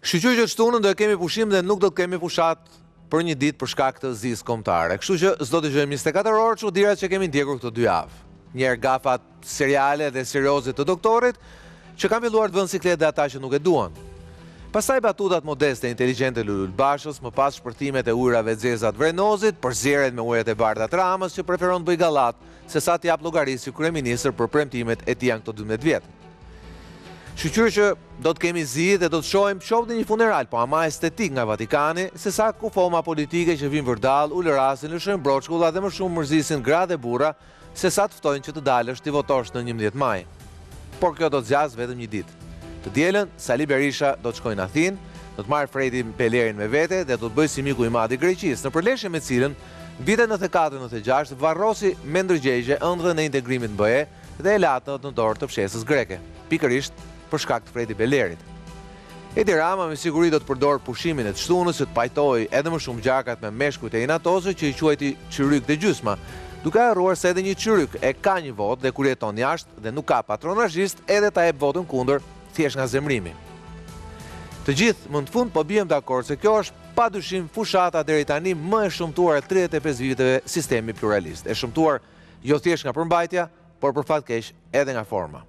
Shqyqyr që shtunën do e kemi pushim dhe nuk do të kemi pushat për një ditë për shkak të zisë kombëtare. Kështu që s'do të gjojmë 24 orë çudirat që kemi ndjekur këto 2 javë. Njerë gafat seriale dhe serioze të doktorit që kanë filluar të vënë siklet dhe ata që nuk e duan. Pastaj batutat modeste e inteligjente Lulul Bashës, më pas shpërtimet e ujrave xezat Vrenozit, përzierjet me ujrat e bardha të Ramës që preferon të bëj gallat se sa të jap llogarisë si kryeministër për premtimet e tij këto 12 vjet. Shqyqyr që do të kemi zi dhe do të shohim qoftë një funeral, po ama estetik nga Vatikani, se sa kufoma politike që vinë vërdall, ulërasin, lëshojnë broçkulla dhe më shumë mërzisin gra dhe burra, se sa të ftojnë që të dalësh ti votosh në 11 maj. Por kjo do të zgjasë vetëm një ditë. Të dielën, Sali Berisha do të shkojnë në Athinë, do të marrë Fredi Belerin me vete dhe do të bëjë si miku i madh i Greqisë, në përleshje me cilën vitet 94-96 varrosi me ndërgjegje ëndrrën e integrimit në BE dhe e latë në dorë të fshesës greke. Pikërisht për shkak të Fredi Belerit. Edi Rama me siguri do të përdor pushimin e të shtunës që të pajtoj edhe më shumë gjakat me meshkujt e inatosë që i quajti qyryk dhe gjysma, duke harruar se edhe një qyryk e ka një vot dhe kur jeton jashtë dhe nuk ka patronazhist edhe ta jep votën kundër thjesht nga zemrimi. Të gjithë më në fund po bijem dakord se kjo është padyshim fushata deri tani më e shëmtuar e 35 viteve sistemi pluralist. E shëmtuar jo thjesht nga përmbajtja, por për fat keq edhe nga forma.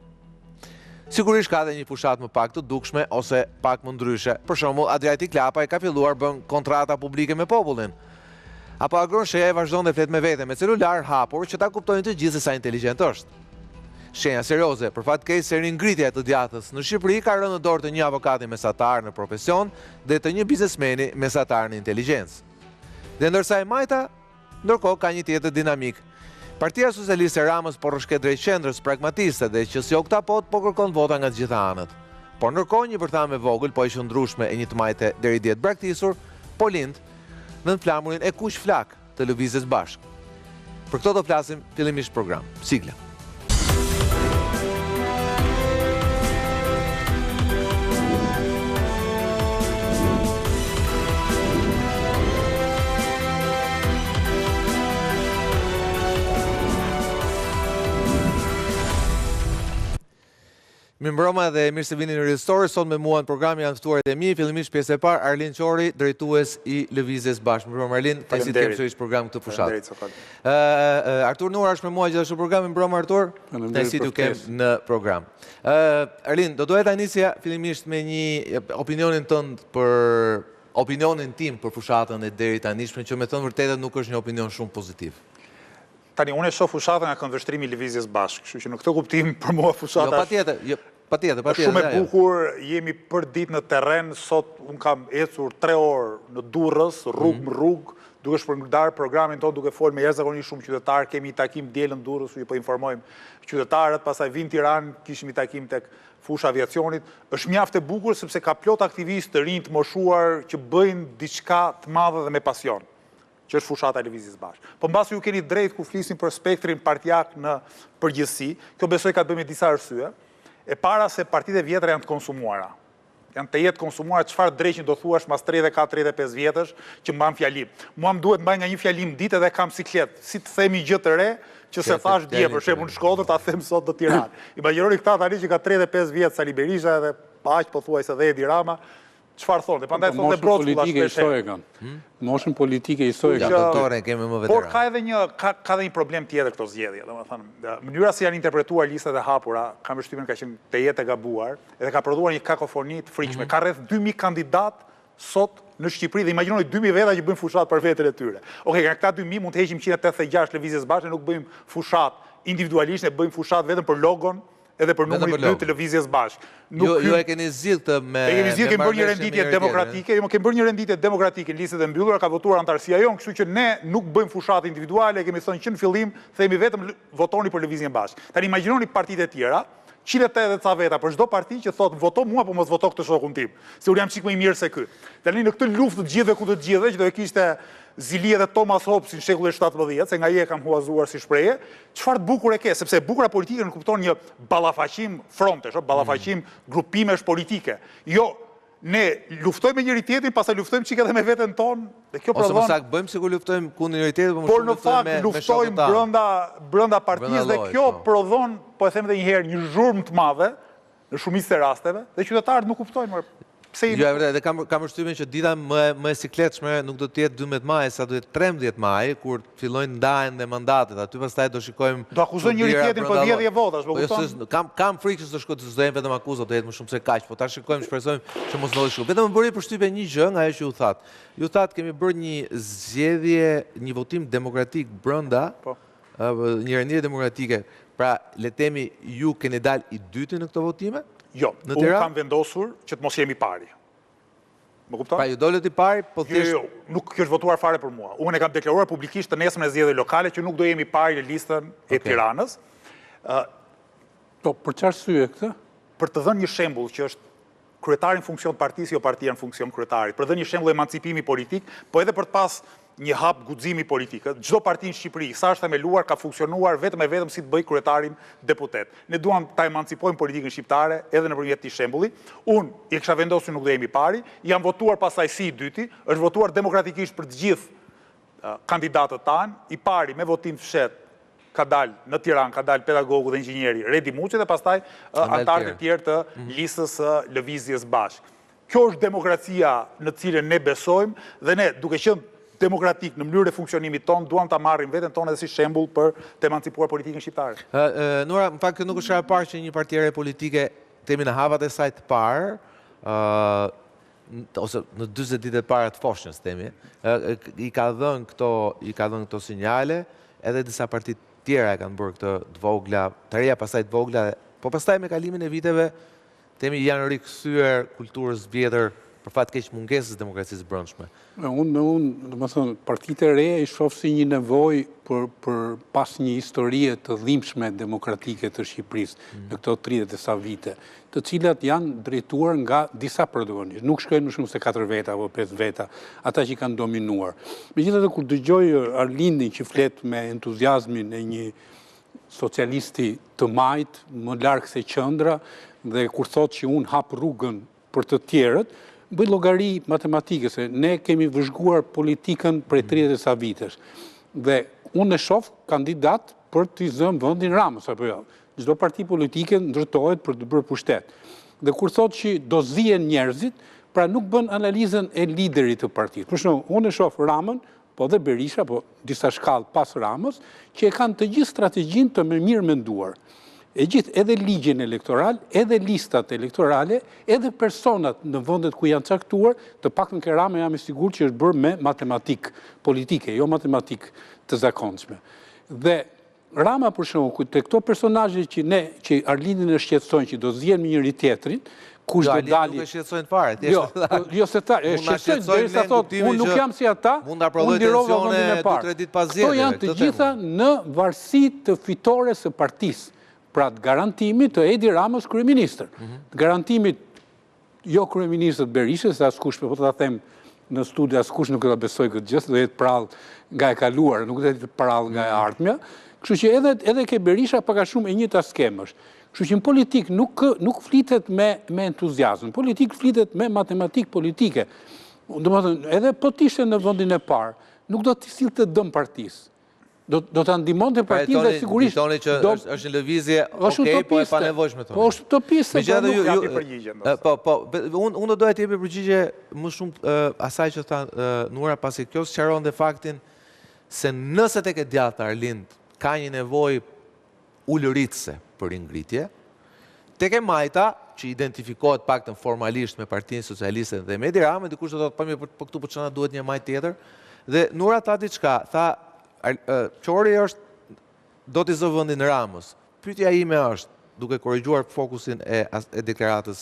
Sigurisht ka dhe një fushat më pak të dukshme ose pak më ndryshe. Për shembull, Adriati Klapa e ka filluar bën kontrata publike me popullin. Apo Agron Sheja e vazhdon dhe flet me vete me celular hapur që ta kuptojnë të gjithë se sa inteligjent është. Shenja serioze, për fat keq se ringritja e të djathtës në Shqipëri ka rënë në dorë të një avokati mesatar në profesion dhe të një biznesmeni mesatar në inteligjencë. Dhe ndërsa e majta, ndërkohë ka një tjetër dinamik. Partia Socialiste e Ramës po rrëshket drejt qendrës pragmatiste dhe që si oktapot po kërkon vota nga të gjitha anët. Por ndërkohë një vërthame vogël po i shëndrueshme e një të majte deri diet braktisur, po lind në flamurin e kush flak të lëvizjes bashkë. Për këto do flasim fillimisht program. Sigla. Mirëmbrëma dhe mirë se vini në Ristory. Sot me mua në program janë ftuarit e mi, fillimisht pjesë e parë Arlin Qori, drejtues i Lëvizjes Bashkë. Mirëmbrëma Arlin, kënaqësi të kem sërish program këtë fushatë. Artur Nura është me mua gjithashtu program. Mirëmbrëma Artur, kënaqësi të kem në program. Arlin, do doja ta nisja fillimisht me një opinionin tënd për opinionin tim për fushatën e deri tanishme, që me thënë vërtetë nuk është një opinion shumë pozitiv. Tani, unë e shoh fushatën nga këndvështrimi i Lëvizjes Bashkë, kështu që në këtë kuptim për mua fushata patjetër. Shumë e bukur, jemi për ditë në terren, sot unë kam ecur 3 orë në Durrës, rrugë më rrugë, duke shpërndarë programin tonë duke folë me jashtëzakonisht shumë qytetarë, kemi një takim dielën në Durrës, ju po informojmë qytetarët, pastaj vin Tiranë, kishim një takim tek fusha aviacionit. Është mjaft e bukur sepse ka plot aktivistë të rinj të moshuar që bëjnë diçka të madhe dhe me pasion, që është fushata e Lëvizjes Bashkë. Po mbasi ju keni drejt ku flisin për spektrin partijak në përgjithësi, kjo besoj ka të bëjë me disa arsye. E para se partitë e vjetra janë të konsumuara. Janë të jetë konsumuara, çfarë dreqin do thuash mas 34-35 vjetësh që mban fjalim. Mua më duhet mbaj nga një fjalim ditë dhe kam siklet. Si të themi gjë të re, që se thash dje për shembull në Shkodër, ta them sot në Tiranë. Imagjinoni këta tani që ka 35 vjet Sali Berisha edhe aq pothuajse dhe Edi Rama, çfarë thonë? Prandaj thonë broçkulla shpesh. Moshën politike historike. Doktorën kemi më veteran. Por ka edhe një problem tjetër këto zgjedhje, domethënë, mënyra si janë interpretuar listat e hapura, kam përshtypjen ka qenë të jetë e gabuar, edhe ka prodhuar një kakofoni të frikshme. Ka rreth 2000 kandidat sot në Shqipëri dhe imagjinoni 2000 veta që bëjnë fushat për veten e tyre. Okej, nga këta 2000 mund të heqim 186 Lëvizjes Bashkë, nuk bëjmë fushat individualisht, ne bëjmë fushat vetëm për logon edhe për numrin 2 të Lëvizjes Bashkë. Ju e keni zgjidhur këtë me kemi bërë një renditje demokratike, kemi bërë një renditje demokratike në listat e mbyllura, ka votuar antarësia jonë, kështu që ne nuk bëjmë fushat individuale, kemi thënë që në fillim themi vetëm votoni për Lëvizjen Bashkë. Tani imagjinoni partitë e tjera, 180 ca veta për çdo parti që thotë voto mua po mos voto këtë shokun tim, se unë jam çik më i mirë se ky. Tani në këtë luftë të gjithëve kundër të gjithëve, që do e kishte Zili dhe Thomas Hobbes në shekullin 17, se nga je kam huazuar si shprehje, çfarë të bukur e ke, sepse e bukura politike nuk kupton një ballafaqim frontesh, ballafaqim grupimesh politike. Jo, ne luftojmë me njëri tjetrin, pastaj luftojmë çik edhe me veten tonë, dhe kjo prodhon. Ose më saktë bëjmë sikur luftojmë kundër njëri tjetrit, por në fakt luftojmë brenda partisë dhe kjo prodhon, po e them edhe një herë, një zhurmë të madhe në shumicën e rasteve, dhe qytetarët nuk kuptojnë. Jo, e vërtet, dhe kam përshtypjen që dita më e sikletshme nuk do të jetë 12 maj, sa do të jetë 13 maj, kur fillojnë ndajen dhe mandatet. Aty pastaj do shikojmë. Do akuzojnë njëri tjetrin për vjedhje votash, po kupton? Kam frikë se do jenë vetëm akuzat, do jetë më shumë se kaq, po ta shikojmë, shpresojmë që mos ndodhi kështu. Vetëm më bëri përshtypje një gjë nga ajo që ju thatë. Ju thatë kemi bërë një zgjedhje, një votim demokratik brenda, një renditje demokratike. Pra, le të themi, ju keni dalë i dyti në këto votime? Jo, unë kam vendosur që të mos jemi pari. Më kupton? Pra ju dolët i pari, po thjesht... Jo, nuk kjo është votuar fare për mua. Unë e kam deklaruar publikisht të nesërmen e zgjedhjeve lokale që nuk do jemi pari në listën e Tiranës. Po, për çfarë arsye këtë? Për të dhënë një shembull që është kryetari në funksion të partisë, jo partia në funksion kryetarit. Për të dhënë një shembull emancipimi politik, po edhe për të pas një hap guximi politik. Çdo parti në Shqipëri, sa është themeluar, ka funksionuar vetëm si të bëj kryetarin deputet. Ne duam ta emancipojmë politikën shqiptare edhe nëpërmjet këtij shembulli. Unë i kisha vendosur nuk do jemi pari, jam votuar pasaj si i dyti, është votuar demokratikisht për të gjithë kandidatët tanë, i pari me votim fshet ka dalë në Tiranë, ka dalë pedagogu dhe inxhinieri Redi Muçi dhe pastaj anëtarët e tjerë të listës së Lëvizjes Bashkë. Kjo është demokracia në cilën ne besojmë dhe ne, duke qenë demokratik në mënyrë e funksionimit tonë, duam ta marrim veten tonë edhe si shembull për të emancipuar politikën shqiptare. Nora, në fakt nuk është e parë që një parti politike temi në havat e saj të parë, ose në 40 ditë e para të foshnjës temi, i ka dhënë këto sinjale, edhe disa parti tjera e kanë bërë këtë të vogla, të reja pastaj të vogla, po pastaj me kalimin e viteve temi janë rikthyer kulturës vjetër për fat keq mungesës demokracisë brendshme. Unë, domethënë, partitë e reja i shoh si një nevojë për pas një historie të dhimbshme demokratike të Shqipërisë në këto 30 e sa vite, të cilat janë drejtuar nga disa protagonistë. Nuk shkojnë më shumë se 4 veta apo 5 veta, ata që kanë dominuar. Megjithatë, kur dëgjoj Arlindin që flet me entuziazmin e një socialisti të majt, më larg se qendra, dhe kur thotë që unë hap rrugën për të tjerët, bëj llogari matematike, se ne kemi vëzhguar politikën prej 30 e sa vitesh. Dhe unë e shoh kandidat për të zënë vendin Ramës, apo jo. Çdo parti politike ndërtohet për të bërë pushtet. Dhe kur thotë që do zihen njerëzit, pra nuk bën analizën e liderit të partisë. Për shembull, unë e shoh Ramën, po dhe Berisha, po disa shkallë pas Ramës, që e kanë të gjithë strategjinë të mirë menduar. E gjithë edhe ligjin elektoral, edhe listat elektorale, edhe personat në vendet ku janë caktuar, të paktën ke Rama jam i sigurt që është bërë me matematik politike, jo matematik të zakonshme. Dhe Rama, për shembull, te këto personazhe që Arlindin e shqetësojnë që do zihen me njëri tjetrin, kush do dali... Nuk e shqetësojnë fare. Jo se ta, shqetësojnë derisa thotë, unë nuk jam si ata, unë ndirova vendin e parë. Këto janë të gjitha në varësi të fitores së partisë. Pra të garantimit të Edi Ramës kryeministër. Të garantimit jo kryeministët Berishës, se askush, po të ta them në studio, askush nuk do ta besoj këtë gjë, do jetë prallë nga e kaluar, nuk do jetë prallë nga e ardhmja. Kështu që edhe ke Berisha pak a shumë e njëjta skemë është. Kështu që në politik nuk flitet me entuziazëm, në politik flitet me matematikë politike. Domethënë, edhe po të ishte në vendin e parë, nuk do të sillte dëm partisë. Do të ndihmonte partinë dhe sigurisht... Ditoni që është një lëvizje, okej, po e panevojshme tonë. Po është utopiste, po nuk japi përgjigje. Unë do doja të jepi përgjigje më shumë asaj që tha Nura, pasi kjo sqaron dhe faktin se nëse tek e djathta Arlind ka një nevojë ulëritëse për ngritje, tek e majta, që identifikohet paktën formalisht me Partinë Socialiste dhe me Edi Ramën, dikush do të thotë po këtu po çana duhet një majt tjetër, dhe Nura tha diçka, tha Qori është do t'i zë vendin Ramës. Pyetja ime është, duke korrigjuar fokusin e deklaratës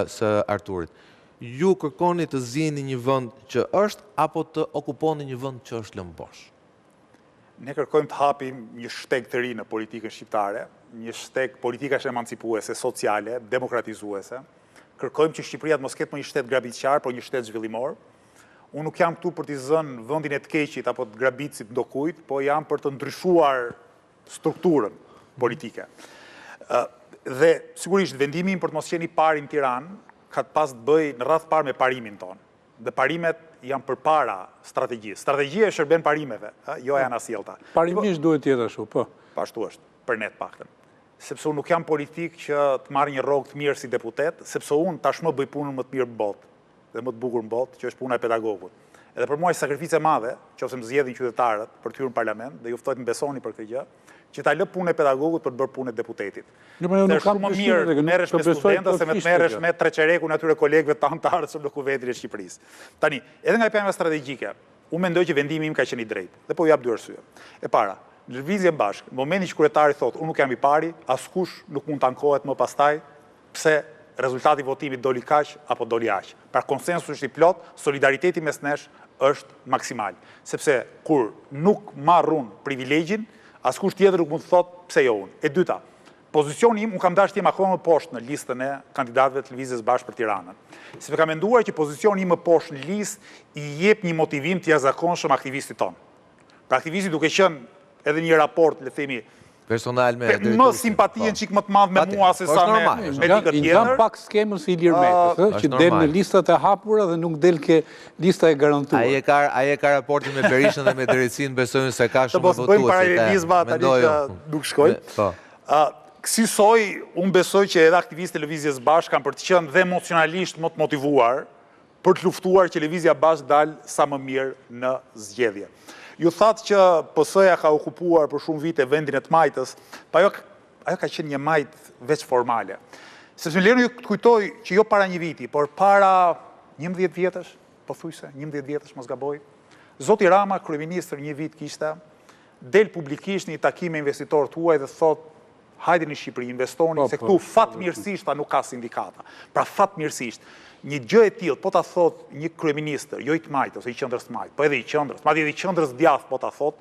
së Arturit, ju kërkoni të zini një vend që është apo të okuponi një vend që është lënë bosh? Ne kërkojmë të hapim një shteg të ri në politikën shqiptare, një shteg politikash emancipuese, sociale, demokratizuese. Kërkojmë që Shqipëria të mos ketë më një shtet grabitqar, por një shtet zhvillimor. Unë nuk jam këtu për t'i zënë vendin e të keqit apo të grabitësit ndokujt, po jam për të ndryshuar strukturën politike. Dhe sigurisht vendimi im për të mos qenë i pari në Tiranë ka të pas të bëj në radhë parë me parimin tonë. Dhe parimet janë përpara strategjisë. Strategjia e shërben parimeve, jo janë asjellta. Parimisht duhet të jetë ashtu, po. Ashtu është, për ne të paktën. sepse unë nuk jam politik që të marrë një rrogë të mirë si deputet, sepse unë tashmë bëj punën më të mirë në botë, dhe më të bukur në botë, që është puna e pedagogut. Edhe për mua është sakrificë e madhe, qofse më zgjedhin qytetarët për të hyrë në parlament, dhe ju ftoj të më besoni për këtë gjë, që ta lë punën e pedagogut për të bërë punën e deputetit. Është shumë më mirë të merresh me studentët se me të merresh me treqerekun atyre kolegëve të anëtarës në kuvetin e Shqipërisë. Tani, edhe nga pjesa strategjike, unë mendoj që vendimi im ka qenë i drejtë, dhe po jap dy arsye. E para, në lëvizje bashkë, në momentin që kryetari thotë, unë nuk jam i pari, askush nuk mund të ankohet më pastaj, pse rezultati i votimit doli kaq apo doli aq. Pra konsensusi është i plot, solidariteti mes nesh është maksimal, sepse kur nuk marrun privilegjin, askush tjetër nuk mund të thotë pse jo unë. E dyta, pozicioni im, unë kam dashur të jem akoma më poshtë në listën e kandidatëve të Lëvizjes Bashkë për Tiranën. Sepse kam menduar që pozicioni im më poshtë në listë i jep një motivim të jashtëzakonshëm aktivistit ton. Pra aktivisti duke qenë edhe një raport, le themi, personal me më simpatien çik më të madh me mua se sa me dikë tjetër. Jam pak skemën si Ilir Metës, që del në listat e hapura dhe nuk del ke lista e garantuar. Ai e ka raportin me Berishën dhe me Drejtësinë, besojnë se ka shumë votues. Të bëjmë paralelizma tani që nuk shkoj. Kësaj, unë besoj që edhe aktivistët e Lëvizjes Bashkë kanë për të qenë dhe emocionalisht më të motivuar për të luftuar që Lëvizja Bashkë dalë sa më mirë në zgjedhje. Ju thatë që PS-ja ka okupuar për shumë vite vendin e të majtës, pa ajo ka qenë një majtë veç formale. Sepse më lejoni të kujtoj që jo para një viti, por para 11 vjetësh, pothuajse 11 vjetësh mos gaboj, Zoti Rama, kryeministër një vit kishte, del publikisht në një takim me investitorët tuaj dhe thot, hajde në Shqipëri, investoni, se këtu fatmirësisht nuk ka sindikata. Pra fatmirësisht. Një gjë e tillë, po ta thot një kryeministër, jo i të majtë ose i qendrës të majtë, po edhe i qendrës, madje edhe i qendrës djathtë po ta thot,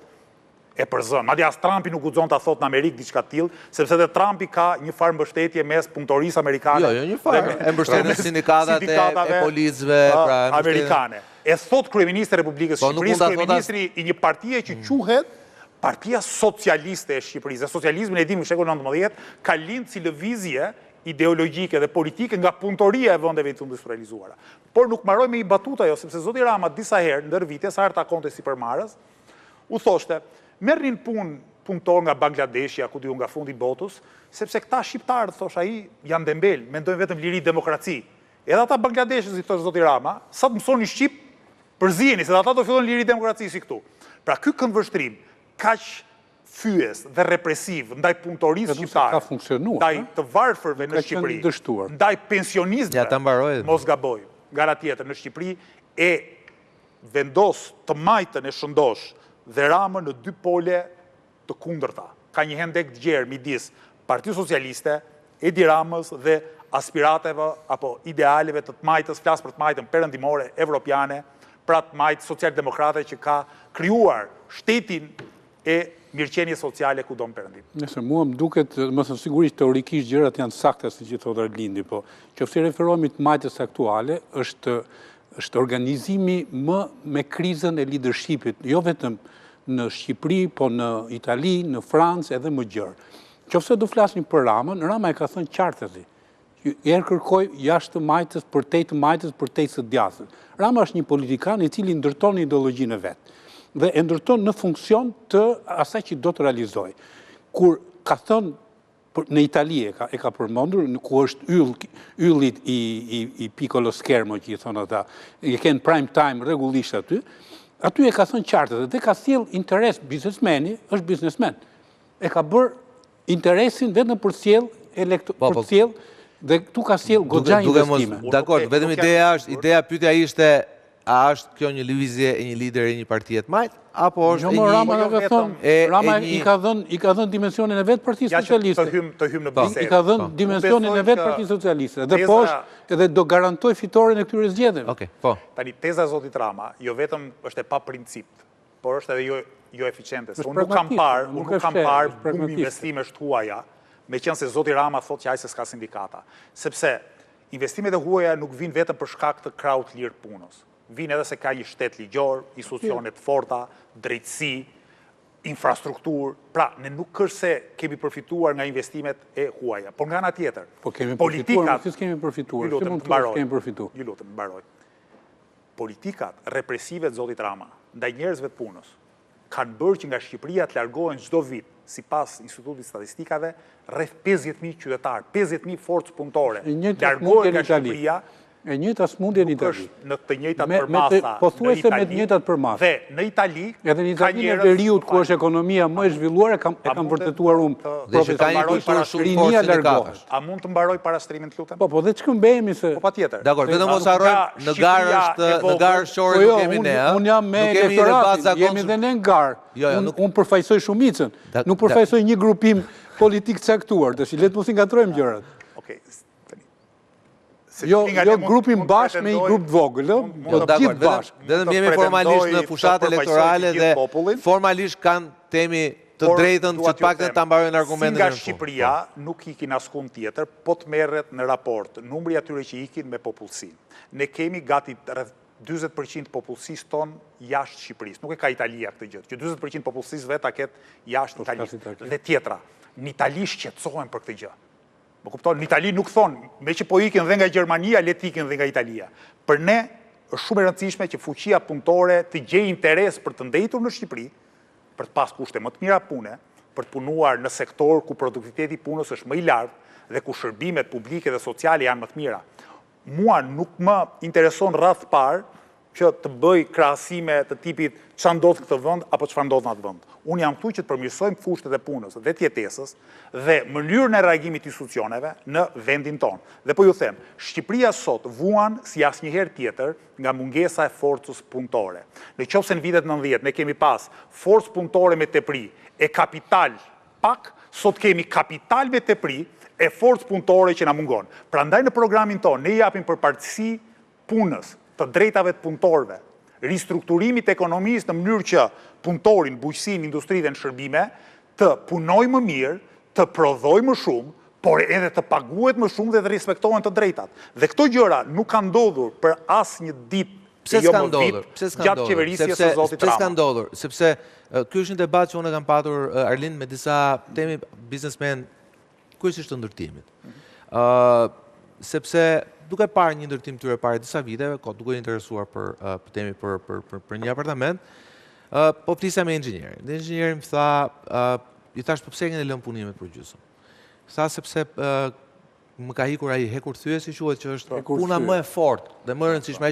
e përzon. Madje as Trumpi nuk guxon ta thot në Amerikë diçka të tillë, sepse edhe Trumpi ka një farë mbështetje mes punëtorisë amerikane. Jo, një farë. E mbështetën sindikatat e policëve, pra amerikane. E thot kryeministri i Republikës së Shqipërisë, kryeministri i një partie që quhet Partia Socialiste e Shqipërisë. Socializmin e dimë në shekulin 19 ka lindë si lëvizje ideologjike dhe politike nga punëtoria e vendeve të industrializuara. Por nuk mbaroi me i batuta jo, sepse Zoti Rama disa herë ndër vite, sa herë takonte sipërmarrës, u thoshte, merrnin punëtor nga Bangladeshja, ku diu nga fundi i botës, sepse këta shqiptarët, thosh ai, janë dembel, mendojnë vetëm liri demokraci. Edhe ata Bangladeshës, i thosh Zoti Rama, sa të mësoni shqip, përziheni, se ata do fillojnë liri demokraci si këtu. Pra ky këndvështrim kaq fyes dhe represiv ndaj punëtorisë shqiptare, ndaj të varfërve në Shqipëri, ndaj pensionistëve, mos gaboj, gara tjetër në Shqipëri, e vendos të majtën e shëndosh dhe Ramën në dy pole të kundërta. Ka një hendek të gjerë midis Partisë Socialiste, Edi Ramës dhe aspirateve apo idealeve të majtës, flas për të majtën perëndimore, evropiane, pra të majtë social-demokrate që ka krijuar shtetin e mirëqenie sociale ku do më perëndim. Nëse mua më duket, më thënë sigurisht teorikisht gjërat janë sakta si që thotë Arlindi, po qoftë referohemi të majtës aktuale, është organizimi më me krizën e leadershipit, jo vetëm në Shqipëri, po në Itali, në Francë edhe më gjërë. Qoftë do flasim për Ramën, Rama e ka thënë qartësi. Erë kërkoj jashtë të majtës, përtej të majtës, përtej së djathtë. Rama është një politikan i cili ndërton ideologjinë e vetë dhe e ndërton në funksion të asaj që do të realizoj. Kur ka thënë në Itali e ka përmendur, ku është yllit i Piccolo Schermo, që i thonë ata, e kenë prime time rregullisht aty e ka thënë qartë dhe ka thjell interes biznesmeni, është biznesmen. E ka bërë interesin vetëm për sjell dhe këtu ka sjell goxha investime. Dakor, vetëm ideja pyetja ishte a është kjo një lëvizje e një lider e një partie të majtë, apo është Rama i ka dhënë dimensionin e vetë Partisë Socialiste. Të hymë në bisedë. I ka dhënë dimensionin e vetë Partisë Socialiste. Dhe poshtë edhe do garantoj fitoren e këtyre zgjedhjeve. Tani, teza e Zotit Rama, jo vetëm është e pa princip, por është edhe jo eficiente. Unë nuk kam parë bum investimesh tuaja, me qenë se Zoti Rama thot që ai se s'ka sindikata. Sepse investimet e huaja nuk vinë vetëm për shkak të krahut lirë punës. Vinë edhe se ka një shtet ligjor, institucionet forta, drejtësi, infrastrukturë. Pra, ne nuk është se kemi përfituar nga investimet e huaja, por nga ana tjetër. Po kemi përfituar, si s'kemi përfituar, si mund të kemi përfituar. Ju lutem, mbaroj. Politikat represive të Zotit Rama, ndaj njerëzve të punës, kanë bërë që nga Shqipëria të largohen çdo vit, sipas Institutit Statistikave, rreth 50.000 qytetarë, 50.000 forcë punëtore. Largohen nga Shqipëria. E njëjta smundje në Itali. Në të njëjtat përmasa pothuajse me të njëjtat përmasa. Dhe në Itali, edhe në Itali në veriut ku është ekonomia më e zhvilluar e kam vërtetuar unë. Dhe që ka një kulturë shumë fortë sindikatash. A mund të mbaroj parastrimin të lutem? Po dhe ç'këmbehemi se. Po patjetër. Dakor, vetëm mos harrojmë në garë shore nuk kemi ne. Unë jam me elektoratin, jemi dhe ne në garë. Unë përfaqësoj shumicën, nuk përfaqësoj një grupim politik caktuar, tash le të mos i ngatrojmë gjërat. Okej. Jo grupin bashkë me një grup vogël, jo gjithë bashkë. Vetëm jemi formalisht në fushat elektorale dhe formalisht kanë temi të drejtën që të paktën ta mbarojnë argumentin nga Shqipëria nuk ikin askund tjetër, po të merret në raport numri atyre që ikin me popullsinë. Ne kemi gati rreth 40% popullsisë tonë jashtë Shqipërisë. Nuk e ka Italia këtë gjë, që 40% popullsisë vetë ta ketë jashtë Italisë. Dhe tjetra, në Itali shqetësohen për këtë gjë. Më kupton, në Itali nuk thonë, me që po ikin dhe nga Gjermania, le të ikin dhe nga Italia. Për ne, është shumë e rëndësishme që fuqia punëtore të gjejë interes për të ndëitur në Shqipëri, për të pas kushte më të mira pune, për të punuar në sektor ku produktiviteti i punës është më i lartë dhe ku shërbimet publike dhe sociale janë më të mira. Mua nuk më intereson rreth parë që të bëj krahasime të tipit çfarë ndodh këtë vend apo çfarë ndodh në atë vend. Unë jam këtu që të përmirësojmë kushtet e punës dhe të jetesës dhe mënyrën e reagimit të institucioneve në vendin tonë. Dhe po ju them, Shqipëria sot vuan si asnjëherë tjetër nga mungesa e forcës punëtore. Në qoftë se në vitet 90 ne kemi pas forcë punëtore me tepri e kapital pak, sot kemi kapital me tepri e forcë punëtore që na mungon. Prandaj në programin tonë ne japim përparësi punës, të drejtave të punëtorëve, ristrukturimit të ekonomisë në mënyrë që punëtorin, bujqësinë, industritë dhe në shërbime të punojë më mirë, të prodhojë më shumë, por edhe të paguhet më shumë dhe të respektohen të drejtat. Dhe këto gjëra nuk kanë ndodhur për asnjë ditë e jo më vit gjatë qeverisjes së Zotit Rama. Pse s'ka ndodhur? Sepse ky është një debat që unë kam patur Arlind me disa temi biznesmen kryesisht të ndërtimit. Sepse duke parë një ndërtim tyre para disa viteve, duke interesuar për temi për një apartament, po flisja me inxhinierin. Dhe inxhinieri më tha, i thash po pse keni lënë punimet për gjysmë. Tha sepse më ka hikur ai hekurthyesi quhet që është puna më e fortë dhe më e rëndësishme.